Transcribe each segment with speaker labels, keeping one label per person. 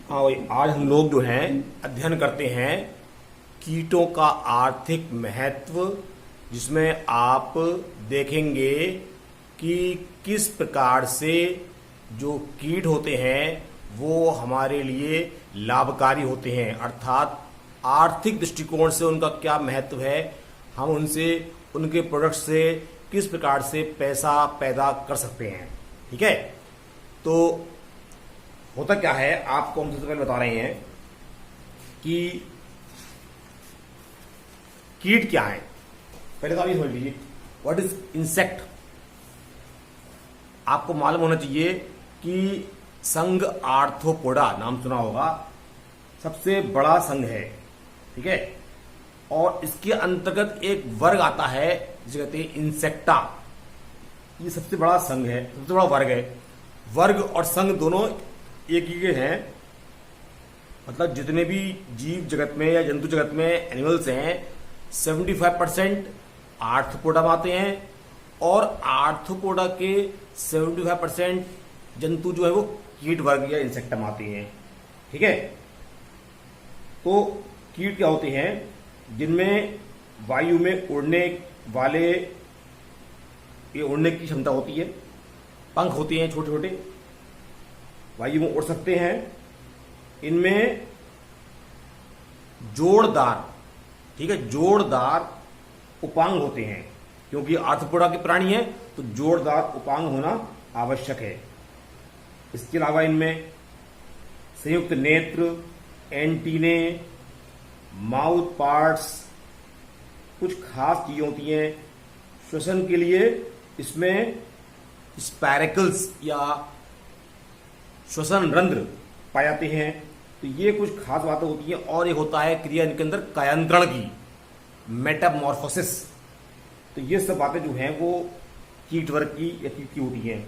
Speaker 1: हाँ भाई, आज हम लोग जो हैं अध्ययन करते हैं कीटों का आर्थिक महत्व, जिसमें आप देखेंगे कि किस प्रकार से जो कीट होते हैं वो हमारे लिए लाभकारी होते हैं, अर्थात आर्थिक दृष्टिकोण से उनका क्या महत्व है। हम उनसे, उनके प्रोडक्ट से किस प्रकार से पैसा पैदा कर सकते हैं। ठीक है, तो होता क्या है, आपको हम सबसे पहले बता रहे हैं कि कीट क्या है। पहले तो आप ये समझ लीजिए, व्हाट इज इंसेक्ट। आपको मालूम होना चाहिए कि संघ आर्थ्रोपोडा नाम सुना होगा, सबसे बड़ा संघ है। ठीक है, और इसके अंतर्गत एक वर्ग आता है जिसे कहते हैं इंसेक्टा। ये सबसे बड़ा संघ है, सबसे बड़ा वर्ग है। वर्ग और संघ दोनों एक ही के हैं, मतलब जितने भी जीव जगत में या जंतु जगत में एनिमल्स हैं 75% आर्थ्रोपोडा में आते हैं, और आर्थ्रोपोडा के 75% जंतु जो है वो कीट वर्ग या इंसेक्टा में आते हैं। ठीक है, तो कीट क्या होते हैं, जिनमें वायु में उड़ने वाले, ये उड़ने की क्षमता होती है, पंख होते हैं छोटे छोटे, वायु में उड़ सकते हैं। इनमें जोड़दार, ठीक है, जोड़दार उपांग होते हैं, क्योंकि आर्थ्रोपोडा के प्राणी हैं तो जोड़दार उपांग होना आवश्यक है। इसके अलावा इनमें संयुक्त नेत्र, एंटीने, माउथ पार्ट्स, कुछ खास चीजें होती हैं। श्वसन के लिए इसमें स्पैरेकल्स या श्वसन रंध्र पाए जाते हैं। तो ये कुछ खास बातें होती हैं। और एक होता है क्रिया इनके अंदर कायांतरण की, मेटामॉर्फोसिस। तो ये सब बातें जो हैं वो कीट वर्ग की या कीट की होती हैं।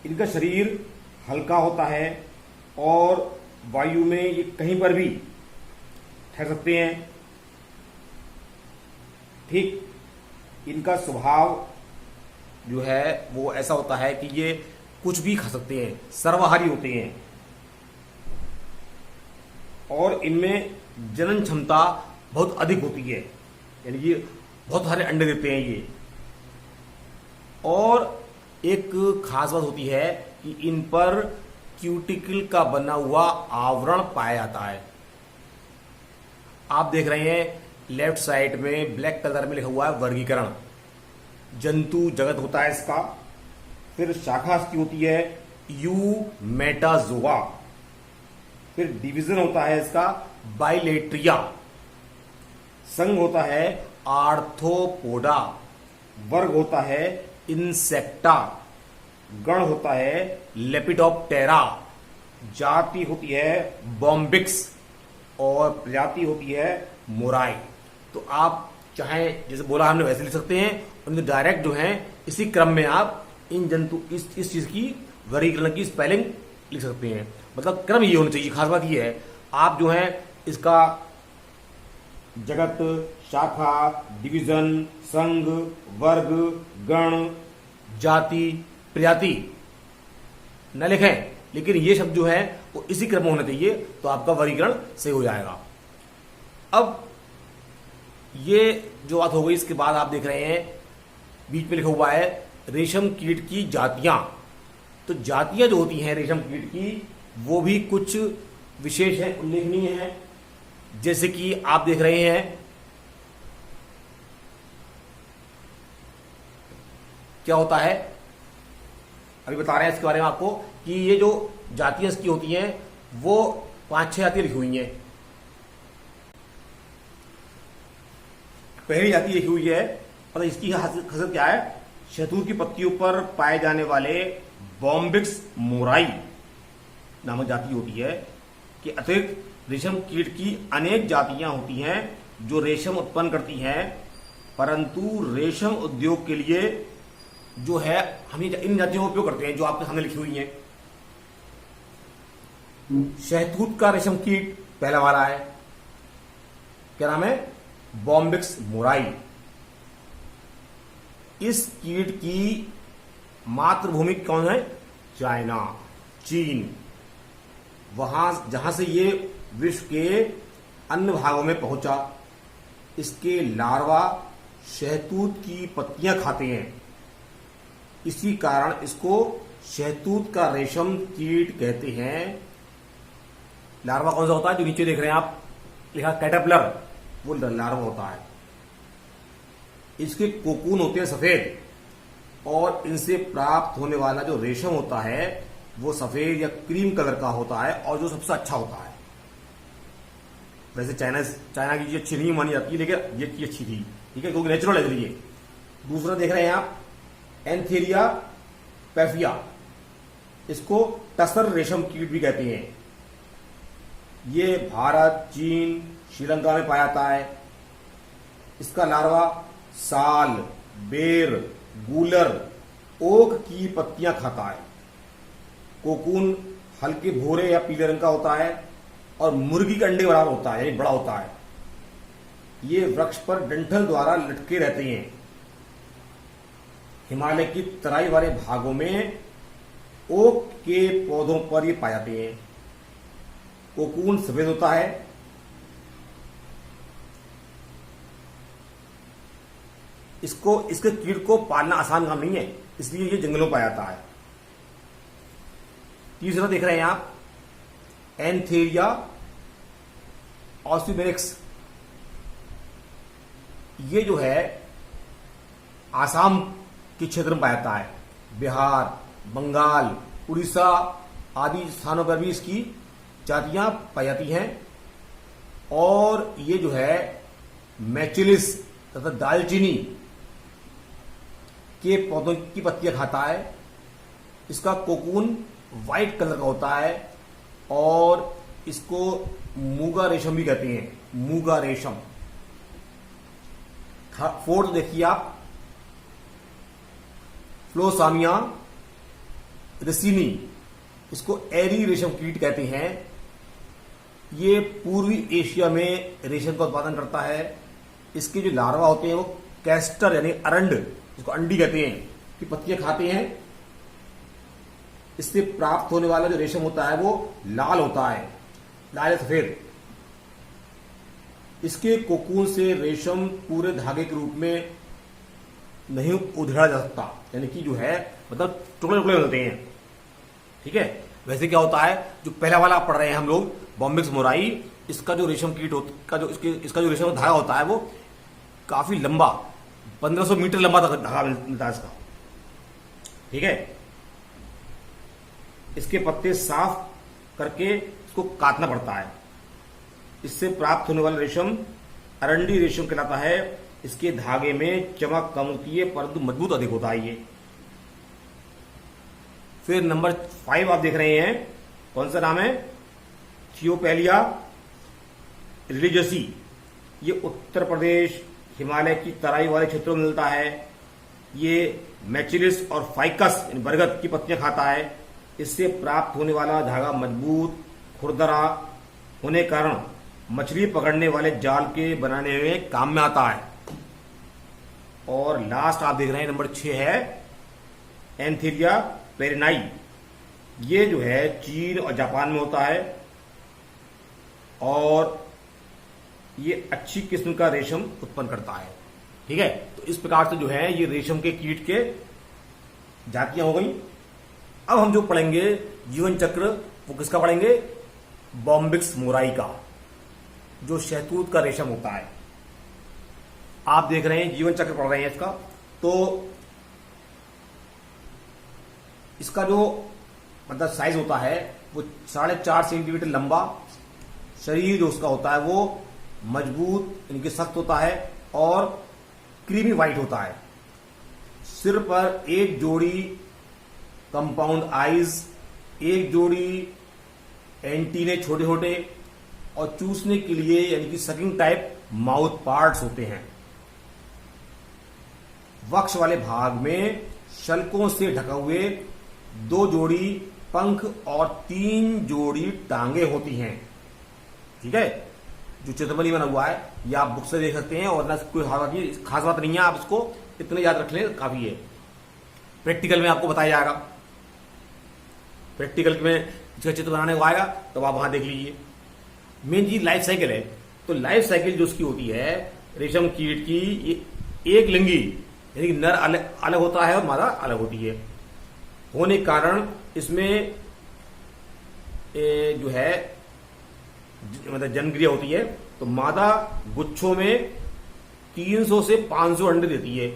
Speaker 1: इनका शरीर हल्का होता है और वायु में ये कहीं पर भी ठहर सकते हैं। ठीक, इनका स्वभाव जो है वो ऐसा होता है कि ये कुछ भी खा सकते हैं, सर्वाहारी होते हैं, और इनमें जनन क्षमता बहुत अधिक होती है, यानी ये बहुत सारे अंडे देते हैं ये। और एक खास बात होती है कि इन पर क्यूटिकल का बना हुआ आवरण पाया जाता है। आप देख रहे हैं लेफ्ट साइड में ब्लैक कलर में लिखा हुआ है वर्गीकरण, जंतु जगत होता है इसका। फिर शाखा इसकी होती है यू मेटाजोआ। फिर डिवीजन होता है इसका बाइलेट्रिया। संघ होता है आर्थ्रोपोडा। वर्ग होता है इंसेक्टा। गण होता है लेपिडोप्टेरा। जाति होती है बॉम्बिक्स, और प्रजाति होती है मोराई। तो आप चाहे जैसे बोला हमने वैसे लिख सकते हैं, उनके डायरेक्ट जो है इसी क्रम में आप इन जंतु इस चीज की वर्गीकरण की स्पेलिंग लिख सकते हैं। मतलब क्रम ये होना चाहिए। खास बात ये है, आप जो है इसका जगत, शाखा, डिवीजन, संघ, वर्ग, गण, जाति, प्रजाति न लिखें, लेकिन ये शब्द जो है वो इसी क्रम में होना चाहिए, तो आपका वर्गीकरण सही हो जाएगा। अब ये जो बात हो गई, इसके बाद आप देख रहे हैं बीच में लिखा हुआ है रेशम कीट की जातियां। तो जातियां जो होती हैं रेशम कीट की, वो भी कुछ विशेष है, उल्लेखनीय है। जैसे कि आप देख रहे हैं, क्या होता है, अभी बता रहे हैं इसके बारे में आपको, कि ये जो जातियां इसकी होती हैं वो 5-6 जातियां लिखी हुई हैं। पहली जाति लिखी हुई है, मतलब इसकी खासियत क्या है, शहतूत की पत्तियों पर पाए जाने वाले बॉम्बिक्स मोराई नामक जाति होती है। कि अतिरिक्त रेशम कीट की अनेक जातियां होती हैं जो रेशम उत्पन्न करती हैं, परंतु रेशम उद्योग के लिए जो है हम इन जातियों का उपयोग करते हैं जो आपके सामने लिखी हुई हैं। शहतूत का रेशम कीट पहला वाला है, क्या नाम है, बॉम्बिक्स मोराई। इस कीट की मातृभूमि कौन है, चाइना, चीन। वहां जहां से ये विश्व के अन्य भागों में पहुंचा, इसके लार्वा शहतूत की पत्तियां खाते हैं। इसी कारण इसको शहतूत का रेशम कीट कहते हैं। लार्वा कौन सा होता है? जो नीचे देख रहे हैं आप, लिखा कैटरपिलर, वो लार्वा होता है। इसके कोकून होते हैं सफेद, और इनसे प्राप्त होने वाला जो रेशम होता है वो सफेद या क्रीम कलर का होता है, और जो सबसे अच्छा होता है। वैसे चाइना की चीज अच्छी नहीं मानी जाती, लेकिन ये चीज अच्छी थी, ठीक है, क्योंकि नेचुरल है इसलिए। दूसरा देख रहे हैं आप, एंथेरिया पैफिया, इसको टसर रेशम कीट भी कहते हैं। ये भारत, चीन, श्रीलंका में पाया जाता है। इसका लार्वा साल, बेर, गूलर, ओक की पत्तियां खाता है। कोकून हल्के भूरे या पीले रंग का होता है और मुर्गी के अंडे बराबर होता है, यानी बड़ा होता है। ये वृक्ष पर डंठल द्वारा लटके रहते हैं। हिमालय की तराई वाले भागों में ओक के पौधों पर ये पाए जाते हैं। कोकून सफेद होता है। इसके कीट को पालना आसान काम नहीं है, इसलिए ये जंगलों में पाया जाता है। तीसरा देख रहे हैं आप, एंथेरिया ऑस्टिबेरिक्स। ये जो है आसाम के क्षेत्र में पाया जाता है। बिहार, बंगाल, उड़ीसा आदि स्थानों पर भी इसकी जातियां पाई जाती हैं। और ये जो है मैचिलिस तथा दालचीनी के पौधों की पत्तियां खाता है। इसका कोकून व्हाइट कलर का होता है, और इसको मूगा रेशम भी कहते हैं, मूगा रेशम। फोर्थ देखिए आप, फ्लोसामिया रसीनी, इसको एरी रेशम कीट कहते हैं। ये पूर्वी एशिया में रेशम का उत्पादन करता है। इसके जो लार्वा होते हैं वो कैस्टर यानी अरंड, इसको अंडी कहते हैं, की पत्तियां खाते हैं। इससे प्राप्त होने वाला जो रेशम होता है वो लाल होता है, लाल सफेद। इसके कोकून से रेशम पूरे धागे के रूप में नहीं उधेड़ा जा सकता, यानी कि जो है मतलब टुकड़े टुकड़े होते हैं, ठीक है। वैसे क्या होता है, जो पहला वाला पढ़ रहे हैं हम लोग, बॉम्बिक्स मोराई, इसका जो रेशम कीट का जो इसका जो रेशम धागा होता है वो काफी लंबा, 1500 मीटर लंबा धागा मिलता है इसका, ठीक है। इसके पत्ते साफ करके इसको काटना पड़ता है। इससे प्राप्त होने वाला रेशम अरंडी रेशम कहलाता है। इसके धागे में चमक कम होती है परंतु मजबूत अधिक होता है ये। फिर नंबर 5 आप देख रहे हैं, कौन सा नाम है, थियोपेलिया रिलीजियसी। ये उत्तर प्रदेश, हिमालय की तराई वाले क्षेत्रों में मिलता है। ये मैचिलिस और फाइकस बरगद की पत्तियां खाता है। इससे प्राप्त होने वाला धागा मजबूत, खुरदरा होने कारण मछली पकड़ने वाले जाल के बनाने में काम में आता है। और लास्ट आप देख रहे हैं नंबर 6 है एंथेरिया पेरिनाई। ये जो है चीन और जापान में होता है और ये अच्छी किस्म का रेशम उत्पन्न करता है, ठीक है। तो इस प्रकार से जो है ये रेशम के कीट के जातियां हो गई। अब हम जो पढ़ेंगे जीवन चक्र, वो किसका पढ़ेंगे, बॉम्बिक्स मोराई का, जो शहतूत का रेशम होता है। आप देख रहे हैं जीवन चक्र पढ़ रहे हैं इसका। तो इसका जो मतलब साइज होता है वो 4.5 सेंटीमीटर लंबा, शरीर जो उसका होता है वो मजबूत यानी कि सख्त होता है और क्रीमी व्हाइट होता है। सिर पर एक जोड़ी कंपाउंड आईज, एक जोड़ी एंटीने छोटे छोटे और चूसने के लिए यानी कि सकिंग टाइप माउथ पार्ट्स होते हैं। वक्ष वाले भाग में शल्कों से ढका हुए 2 जोड़ी पंख और 3 जोड़ी टांगे होती हैं, ठीक है। जो चित्रबनी बना हुआ है ये आप बुक से देख सकते हैं और ना कोई खास बात नहीं है, आप इसको इतने याद रख लें काफी है। प्रैक्टिकल में आपको बताया जाएगा। प्रैक्टिकल में इसका चित्र बनाने को आएगा तो आप वहां देख लीजिए। मेन चीज लाइफ साइकिल है। तो लाइफ साइकिल जो उसकी होती है रेशम कीट की, ये एक लिंगी यानी कि नर अलग अलग होता है और मादा अलग होती है। होने के कारण इसमें जो है मतलब जनक्रिया होती है। तो मादा गुच्छों में 300 से 500 अंडे देती है।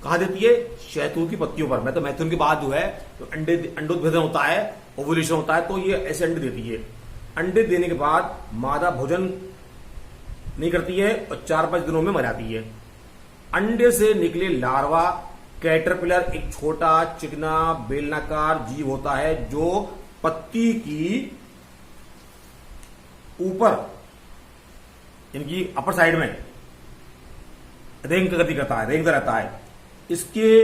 Speaker 1: कहाँ देती है? शहतूत की पत्तियों पर। मतलब मैथुन के बाद जो है तो अंडोत्भेदन होता है, ओवुलेशन होता है, तो ये ऐसे अंडे देती है। अंडे देने के बाद मादा भोजन नहीं करती है और 4-5 दिनों में मर जाती है। अंडे से निकले लार्वा कैटरपिलर एक छोटा चिकना बेलनाकार जीव होता है जो पत्ती की ऊपर इनकी अपर साइड में रेंग गति करता है, रेंगता रहता है। इसके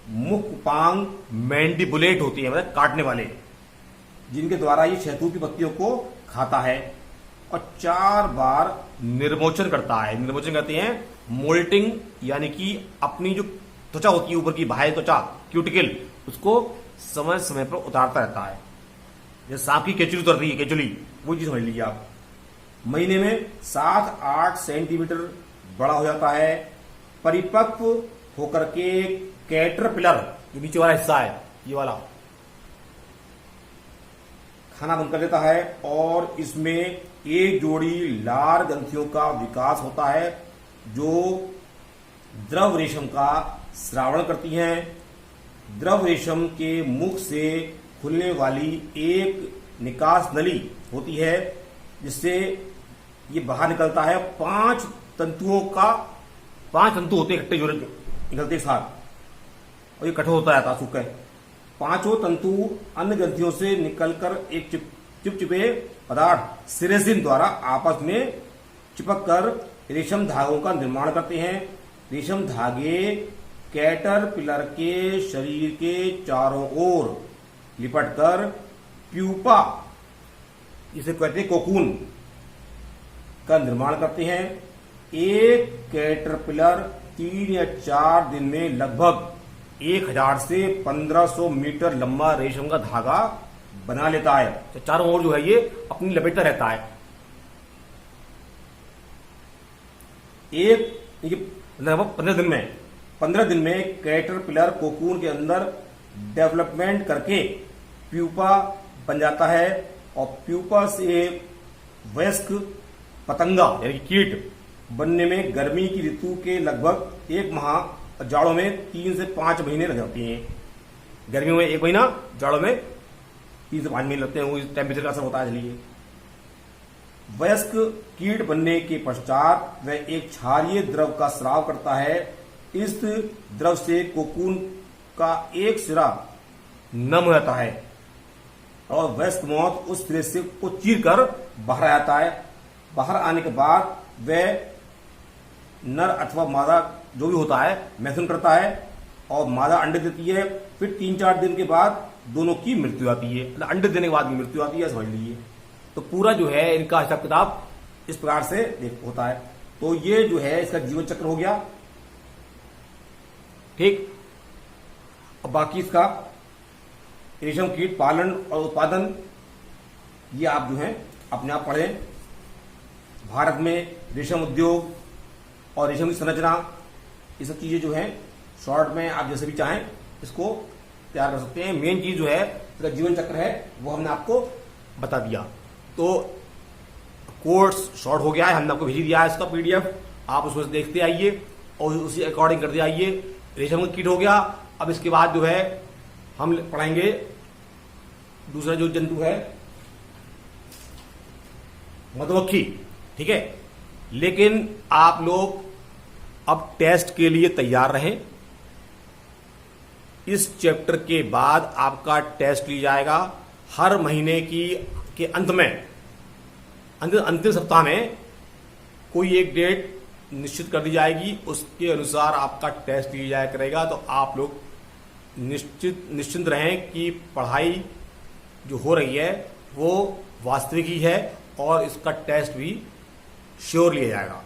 Speaker 1: मुख पांग मैंडिबुलेट होती है, मतलब काटने वाले, जिनके द्वारा ये शहतूत की पत्तियों को खाता है और 4 बार निर्मोचन करता है। निर्मोचन करते हैं मोल्टिंग, यानी कि अपनी जो त्वचा होती है ऊपर की बाह्य त्वचा क्यूटिकल, उसको समय समय पर उतारता रहता है। जैसे सांप की केचुली उतरती है, केचुली, वो चीज समझ लीजिए आप। महीने में 7-8 सेंटीमीटर बड़ा हो जाता है। परिपक्व होकर के कैटरपिलर, जो नीचे वाला हिस्सा है ये वाला, खाना बंद कर देता है और इसमें एक जोड़ी लार ग्रंथियों का विकास होता है जो द्रव रेशम का स्रावण करती हैं। द्रव रेशम के मुख से खुलने वाली एक निकास नली होती है जिससे ये बाहर निकलता है। 5 तंतुओं का, 5 तंतु होते हैं इकट्ठे, जो निकलते साथ, और ये कठोर होता रहता सूखा। 5 तंतु अन्य ग्रंथियों से निकलकर एक चिपचिपे पदार्थ सिरेसिन द्वारा आपस में चिपक कर रेशम धागों का निर्माण करते हैं। रेशम धागे कैटरपिलर के शरीर के चारों ओर लिपटकर प्यूपा, इसे कहते हैं कोकून, का निर्माण करते हैं। एक कैटरपिलर 3 या 4 दिन में लगभग 1000 से 1500 मीटर लंबा रेशम का धागा बना लेता है। तो चारों ओर जो है ये अपनी लपेटता रहता है। लगभग 15 दिन में कैटरपिलर कोकून के अंदर डेवलपमेंट करके प्यूपा बन जाता है और प्यूपा से वयस्क पतंगा यानी कि कीट बनने में गर्मी की ऋतु के लगभग 1 माह, जाड़ों में 3 से 5 महीने लग जाते हैं। गर्मियों में 1 महीना, जाड़ों में 3 से 5 महीने लगते हैं। वो टेम्परेचर का असर होता है। इसलिए वयस्क कीट बनने के पश्चात वह एक क्षारीय द्रव का स्राव करता है। इस द्रव से कोकून का एक सिरा नम हो जाता है और वयस्क मौत उस सिरे से को चीर कर बाहर आ जाता है। बाहर आने के बाद वह नर अथवा मादा जो भी होता है मैथुन करता है और मादा अंडे देती है। फिर 3-4 दिन के बाद दोनों की मृत्यु आती है। अंडे देने के बाद भी मृत्यु आती है, समझ लीजिए। तो पूरा जो है इनका हिसाब किताब इस प्रकार से होता है। तो ये जो है इसका जीवन चक्र हो गया, ठीक। और बाकी इसका रेशम कीट पालन और उत्पादन ये आप जो है अपने आप पढ़ें। भारत में रेशम उद्योग और रेशम की संरचना, ये सब चीजें जो है शॉर्ट में आप जैसे भी चाहें इसको तैयार कर सकते हैं। मेन चीज जो है इसका जीवन चक्र है वो हमने आपको बता दिया। तो कोर्स शॉर्ट हो गया है, हमने आपको भेज दिया है इसका PDF, आप उसको देखते आइए और उसी अकॉर्डिंग करते आइए। रेशम का कीट हो गया। अब इसके बाद जो है हम पढ़ाएंगे दूसरा जो जंतु है मधुमक्खी, ठीक है। लेकिन आप लोग अब टेस्ट के लिए तैयार रहें। इस चैप्टर के बाद आपका टेस्ट लिया जाएगा हर महीने के अंत में, अंतिम सप्ताह में कोई एक डेट निश्चित कर दी जाएगी। उसके अनुसार आपका टेस्ट लिया जाया करेगा। तो आप लोग निश्चिंत रहें कि पढ़ाई जो हो रही है वो वास्तविक ही है और इसका टेस्ट भी श्योर लिया जाएगा।